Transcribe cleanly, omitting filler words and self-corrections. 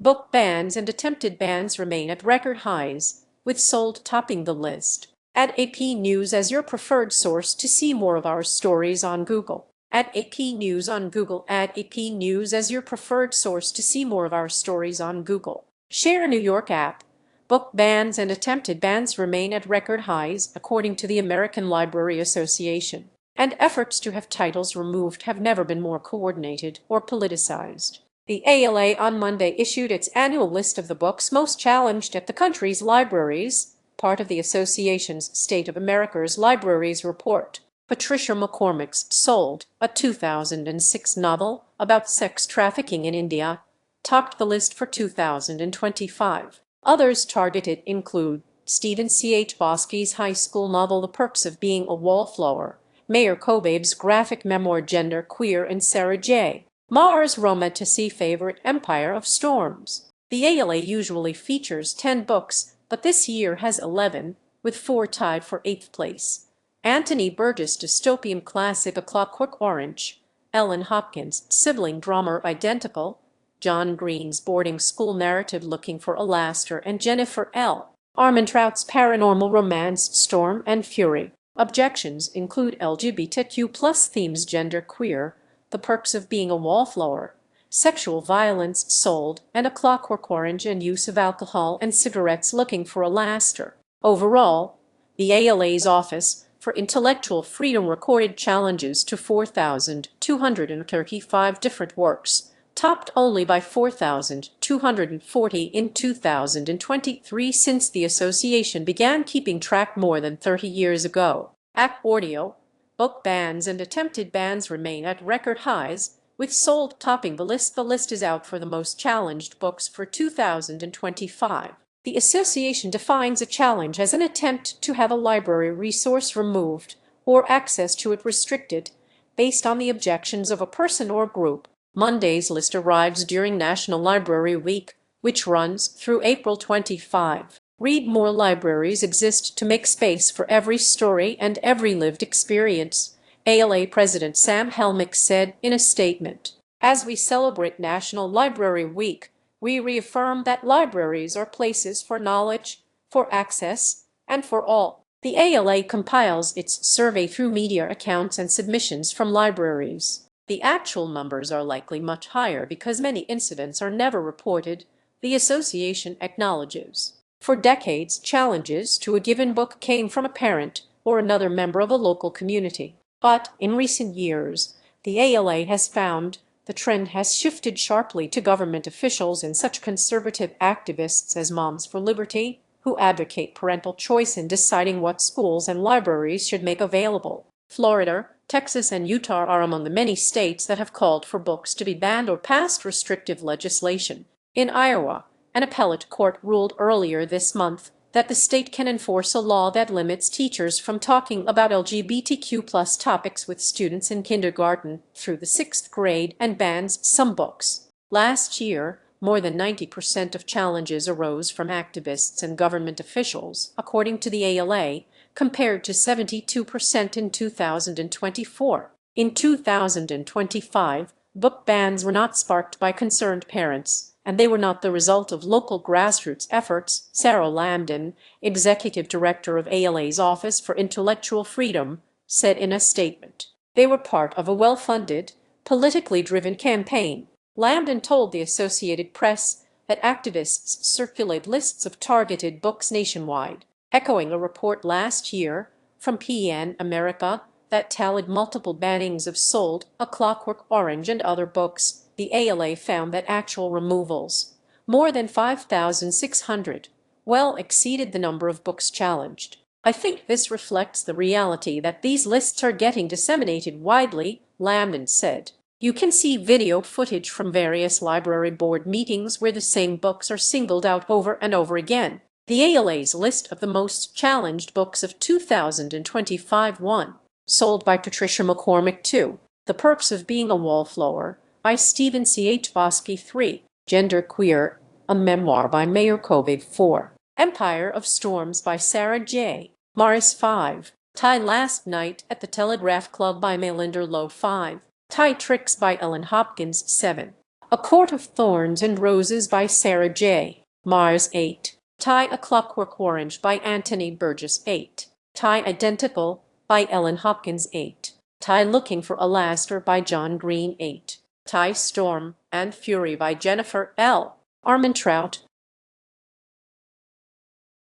Book bans and attempted bans remain at record highs, with sold topping the list. Add AP News as your preferred source to see more of our stories on Google. Add AP News on Google. Add AP News as your preferred source to see more of our stories on Google. Share New York app. Book bans and attempted bans remain at record highs, according to the American Library Association, and efforts to have titles removed have never been more coordinated or politicized. The ALA on Monday issued its annual list of the books most challenged at the country's libraries, part of the association's State of America's Libraries report. Patricia McCormick's Sold, a 2006 novel about sex trafficking in India, topped the list for 2025. Others targeted include Stephen Chbosky's high school novel The Perks of Being a Wallflower, Maia Kobabe's graphic memoir Gender Queer, and Sarah J. Maas's romantasy favorite Empire of Storms. The ALA usually features 10 books, but this year has 11, with 4 tied for 8th place. Anthony Burgess' dystopian classic A Clockwork Orange, Ellen Hopkins' sibling drama Identical, John Green's boarding school narrative Looking for Alastair, and Jennifer L. Armentrout's paranormal romance Storm and Fury. Objections include LGBTQ+ themes, gender queer, The Perks of Being a Wallflower, sexual violence sold, and A Clockwork Orange, and use of alcohol and cigarettes Looking for Alastair. Overall, the ALA's Office for Intellectual Freedom recorded challenges to 4,235 different works, topped only by 4,240 in 2023 since the association began keeping track more than 30 years ago. App Audio. Book bans and attempted bans remain at record highs, with Sold topping the list. The list is out for the most challenged books for 2025. The association defines a challenge as an attempt to have a library resource removed or access to it restricted, based on the objections of a person or group. Monday's list arrives during National Library Week, which runs through April 25. Read more. Libraries exist to make space for every story and every lived experience, ALA President Sam Helmick said in a statement. As we celebrate National Library Week, we reaffirm that libraries are places for knowledge, for access, and for all. The ALA compiles its survey through media accounts and submissions from libraries. The actual numbers are likely much higher because many incidents are never reported, the association acknowledges. For decades, challenges to a given book came from a parent or another member of a local community. But in recent years, the ALA has found the trend has shifted sharply to government officials and such conservative activists as Moms for Liberty, who advocate parental choice in deciding what schools and libraries should make available. Florida, Texas, and Utah are among the many states that have called for books to be banned or passed restrictive legislation. In Iowa, an appellate court ruled earlier this month that the state can enforce a law that limits teachers from talking about LGBTQ+ topics with students in kindergarten through the 6th grade and bans some books. Last year, more than 90% of challenges arose from activists and government officials, according to the ALA, compared to 72% in 2024. In 2025, book bans were not sparked by concerned parents, and they were not the result of local grassroots efforts, Sarah Lambden, executive director of ALA's Office for Intellectual Freedom, said in a statement. They were part of a well-funded, politically driven campaign. Lambden told the Associated Press that activists circulate lists of targeted books nationwide, echoing a report last year from PEN America that tallied multiple bannings of Sold, A Clockwork Orange, and other books. The ALA found that actual removals, more than 5,600, well exceeded the number of books challenged. I think this reflects the reality that these lists are getting disseminated widely, Lambden said. You can see video footage from various library board meetings where the same books are singled out over and over again. The ALA's list of the most challenged books of 2025 1. Sold by Patricia McCormick 2. The Perks of Being a Wallflower by Stephen Chbosky 3. Gender Queer, a memoir by Maia Kobabe 4. Empire of Storms by Sarah J. Maas 5. Tie Last Night at the Telegraph Club by Melinda Lowe 5. Tie Tricks by Ellen Hopkins 7. A Court of Thorns and Roses by Sarah J. Maas 8. Tie A Clockwork Orange by Anthony Burgess 8. Tie Identical by Ellen Hopkins 8. Tie Looking for Alastair by John Green 8. Tie Storm and Fury by Jennifer L. Armentrout